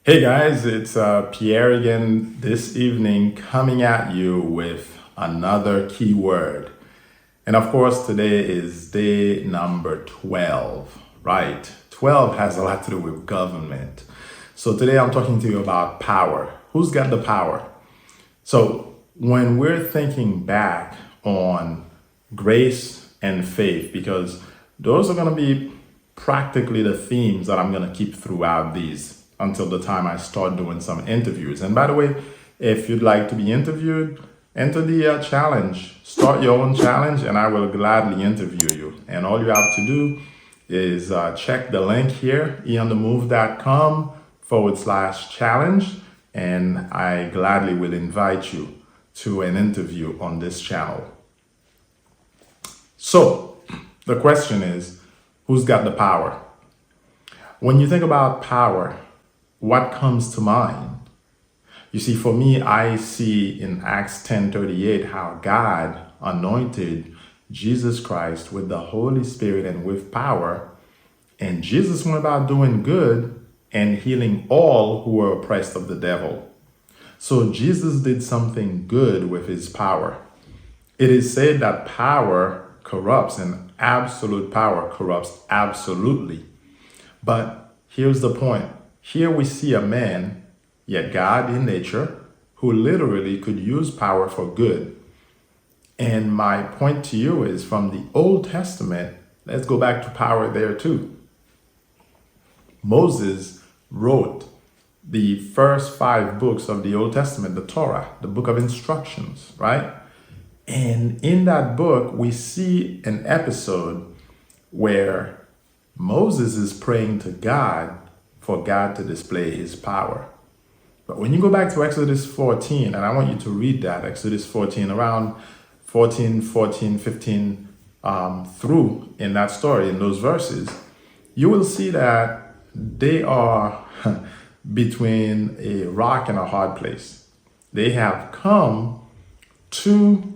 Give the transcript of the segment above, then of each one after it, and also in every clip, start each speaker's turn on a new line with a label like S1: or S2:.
S1: Hey guys, it's Pierre again this evening coming at you with another keyword. And of course, today is day number 12, right? 12 has a lot to do with government. So today I'm talking to you about power. Who's got the power? So when we're thinking back on grace and faith, because those are going to be practically the themes that I'm going to keep throughout these until the time I start doing some interviews. And by the way, if you'd like to be interviewed, enter the challenge. Start your own challenge, and I will gladly interview you. And all you have to do is check the link here, eonthemove.com/challenge, and I gladly will invite you to an interview on this channel. So, the question is, who's got the power? When you think about power, what comes to mind? You see, for me, I see in Acts 10:38 how God anointed Jesus Christ with the Holy Spirit and with power, and Jesus went about doing good and healing all who were oppressed of the devil. So Jesus did something good with his power. It is said that power corrupts, and absolute power corrupts absolutely. But here's the point. Here we see a man, yet God in nature, who literally could use power for good. And my point to you is from the Old Testament, let's go back to power there too. Moses wrote the first 5 books of the Old Testament, the Torah, the book of instructions, right? And in that book, we see an episode where Moses is praying to God for God to display his power. But when you go back to Exodus 14, and I want you to read that, Exodus 14, around 14, 15 through in that story, in those verses, you will see that they are between a rock and a hard place. They have come to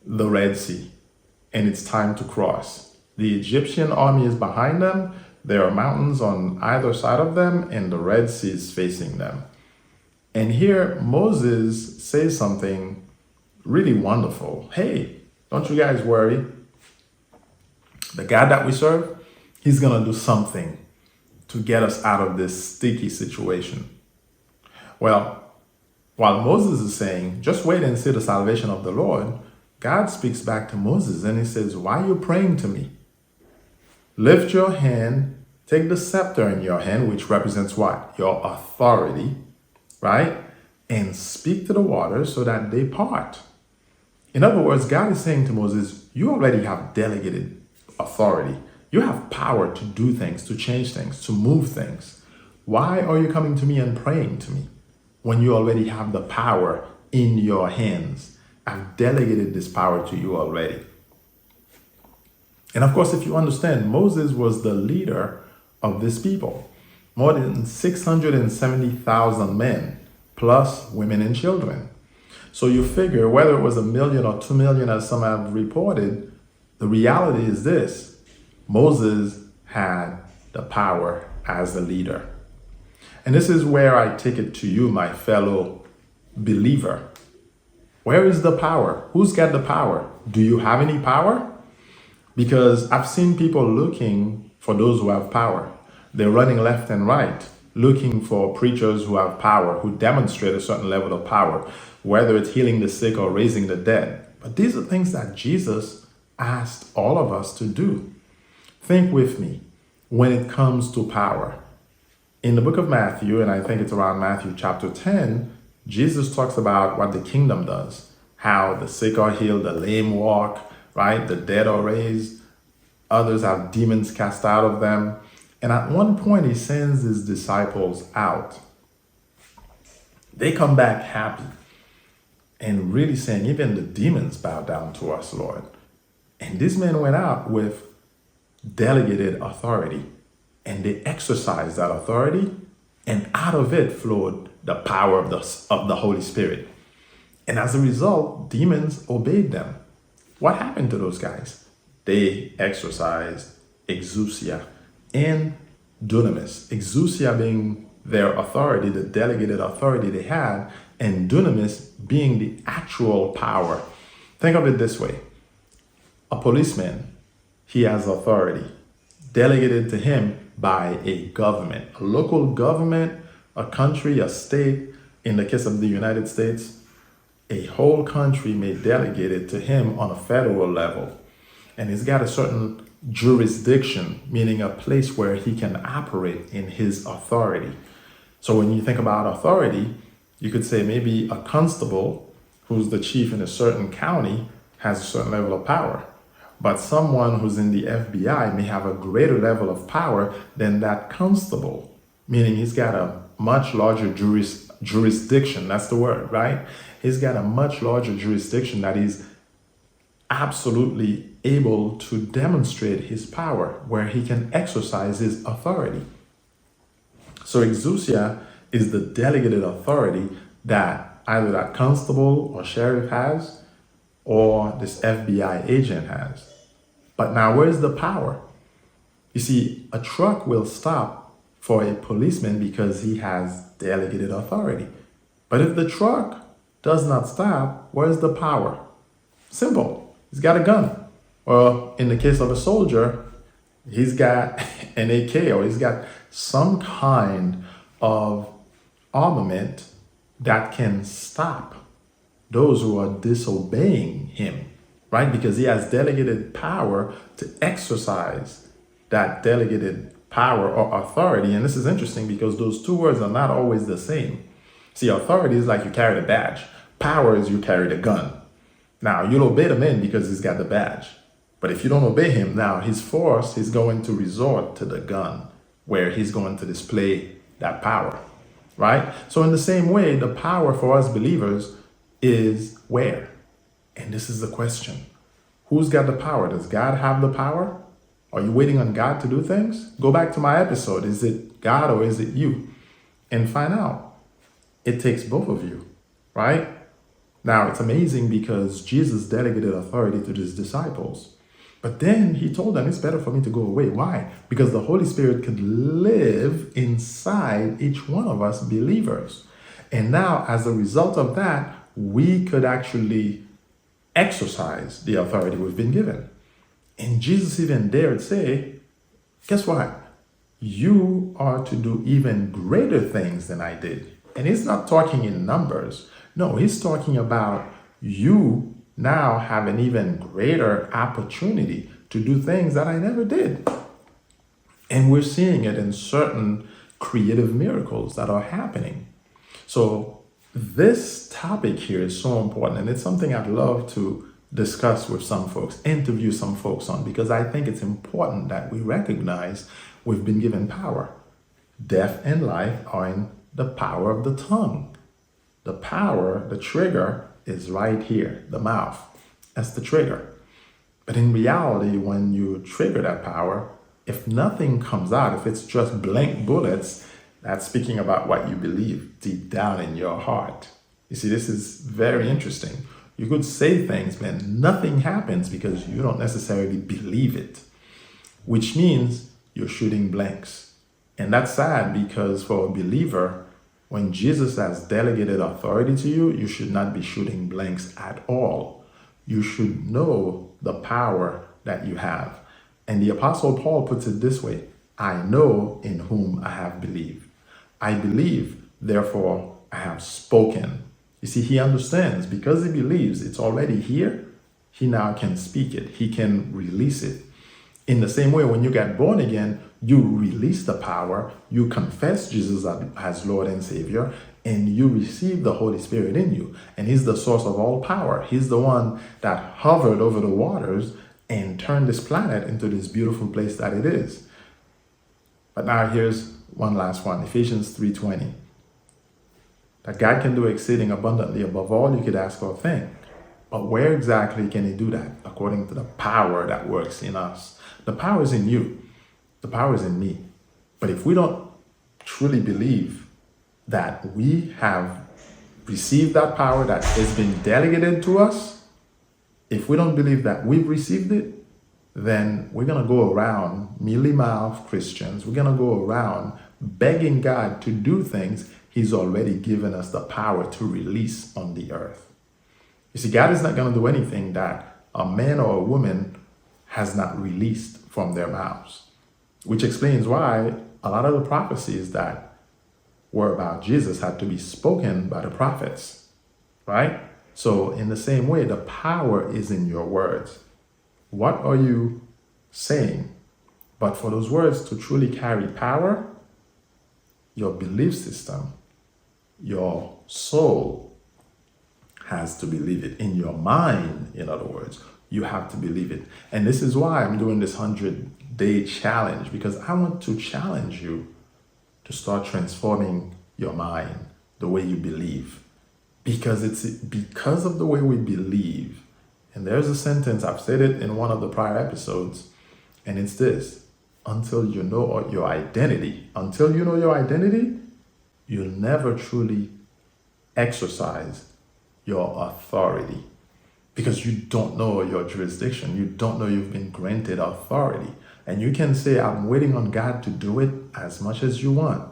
S1: the Red Sea, and it's time to cross. The Egyptian army is behind them. There are mountains on either side of them, and the Red Sea is facing them. And here Moses says something really wonderful. Hey, don't you guys worry. The God that we serve, he's going to do something to get us out of this sticky situation. Well, while Moses is saying, just wait and see the salvation of the Lord, God speaks back to Moses and he says, why are you praying to me? Lift your hand, take the scepter in your hand, which represents what? Your authority, right? And speak to the waters so that they part. In other words, God is saying to Moses, you already have delegated authority. You have power to do things, to change things, to move things. Why are you coming to me and praying to me when you already have the power in your hands? I've delegated this power to you already. And of course, if you understand, Moses was the leader of this people. More than 670,000 men, plus women and children. So you figure whether it was 1 million or 2 million, as some have reported, the reality is this. Moses had the power as a leader. And this is where I take it to you, my fellow believer. Where is the power? Who's got the power? Do you have any power? Because I've seen people looking for those who have power. They're running left and right, looking for preachers who have power, who demonstrate a certain level of power, whether it's healing the sick or raising the dead. But these are things that Jesus asked all of us to do. Think with me when it comes to power. In the book of Matthew, and I think it's around Matthew chapter 10, Jesus talks about what the kingdom does, how the sick are healed, the lame walk, right? The dead are raised. Others have demons cast out of them. And at one point, he sends his disciples out. They come back happy and really saying, even the demons bow down to us, Lord. And these men went out with delegated authority, and they exercised that authority, and out of it flowed the power of the Holy Spirit. And as a result, demons obeyed them. What happened to those guys? They exercised Exousia and Dunamis. Exousia being their authority, the delegated authority they had, and dunamis being the actual power. Think of it this way. A policeman, he has authority delegated to him by a government, a local government, a country, a state. In the case of the United States, a whole country may delegate it to him on a federal level. And he's got a certain jurisdiction, meaning a place where he can operate in his authority. So when you think about authority, you could say maybe a constable who's the chief in a certain county has a certain level of power. But someone who's in the FBI may have a greater level of power than that constable, meaning he's got a much larger jurisdiction. That's the word, right? He's got a much larger jurisdiction that he's absolutely able to demonstrate his power, where he can exercise his authority. So exousia is the delegated authority that either that constable or sheriff has, or this FBI agent has. But now where's the power? You see, a truck will stop for a policeman because he has delegated authority. But if the truck does not stop, where's the power? Simple. He's got a gun. Or in the case of a soldier, he's got an AK, or he's got some kind of armament that can stop those who are disobeying him, right? Because he has delegated power to exercise that delegated power or authority. And this is interesting because those two words are not always the same. See, authority is like you carry the badge. Power is you carry the gun. Now, you'll obey the man because he's got the badge. But if you don't obey him, now his force is going to resort to the gun, where he's going to display that power, right? So in the same way, the power for us believers is where? And this is the question. Who's got the power? Does God have the power? Are you waiting on God to do things? Go back to my episode. Is it God or is it you? And find out. It takes both of you, right? Now, it's amazing because Jesus delegated authority to his disciples. But then he told them, it's better for me to go away. Why? Because the Holy Spirit could live inside each one of us believers. And now, as a result of that, we could actually exercise the authority we've been given. And Jesus even dared say, guess what? You are to do even greater things than I did. And he's not talking in numbers. No, he's talking about you now have an even greater opportunity to do things that I never did. And we're seeing it in certain creative miracles that are happening. So this topic here is so important, and it's something I'd love to discuss with some folks, interview some folks on, because I think it's important that we recognize we've been given power. Death and life are in the power of the tongue. The power, the trigger, is right here, the mouth. That's the trigger. But in reality, when you trigger that power, if nothing comes out, if it's just blank bullets, that's speaking about what you believe deep down in your heart. You see, this is very interesting. You could say things, but nothing happens because you don't necessarily believe it, which means you're shooting blanks. And that's sad because for a believer, when Jesus has delegated authority to you, you should not be shooting blanks at all. You should know the power that you have. And the Apostle Paul puts it this way: I know in whom I have believed. I believe, therefore I have spoken. You see, he understands because he believes it's already here, he now can speak it. He can release it. In the same way, when you get born again, you release the power, you confess Jesus as Lord and Savior, and you receive the Holy Spirit in you. And he's the source of all power. He's the one that hovered over the waters and turned this planet into this beautiful place that it is. But now here's one last one, Ephesians 3:20. That God can do exceeding abundantly above all you could ask or think. But where exactly can he do that? According to the power that works in us. The power is in you. The power is in me. But if we don't truly believe that we have received that power that has been delegated to us, if we don't believe that we've received it, then we're going to go around mealy-mouthed Christians. We're going to go around begging God to do things he's already given us the power to release on the earth. You see, God is not going to do anything that a man or a woman has not released from their mouths, which explains why a lot of the prophecies that were about Jesus had to be spoken by the prophets, right? So in the same way, the power is in your words. What are you saying? But for those words to truly carry power, your belief system, your soul has to believe it. In your mind, in other words, you have to believe it. And this is why I'm doing this 100-day challenge, because I want to challenge you to start transforming your mind, the way you believe. Because it's because of the way we believe. And there's a sentence, I've said it in one of the prior episodes, and it's this: until you know your identity, you'll never truly exercise your authority, because you don't know your jurisdiction. You don't know you've been granted authority. And you can say, I'm waiting on God to do it as much as you want.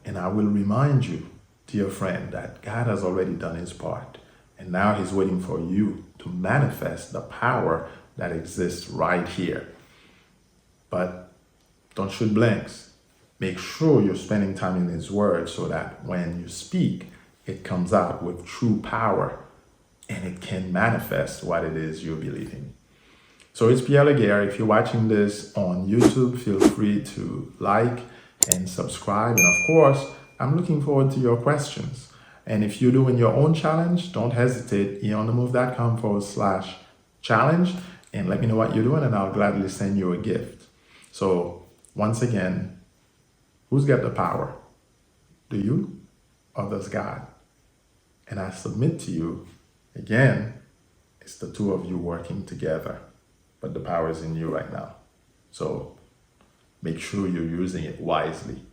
S1: And I will remind you, dear friend, that God has already done his part. And now he's waiting for you to manifest the power that exists right here. But don't shoot blanks. Make sure you're spending time in his word so that when you speak, it comes out with true power and it can manifest what it is you're believing. So it's Pierre LaGuerre. If you're watching this on YouTube, feel free to like and subscribe. And of course, I'm looking forward to your questions. And if you're doing your own challenge, don't hesitate. eonthemove.com/challenge and let me know what you're doing, and I'll gladly send you a gift. So once again, who's got the power? Do you or does God? And I submit to you, again, it's the two of you working together, but the power is in you right now. So make sure you're using it wisely.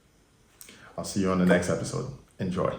S1: I'll see you on the next episode. Enjoy.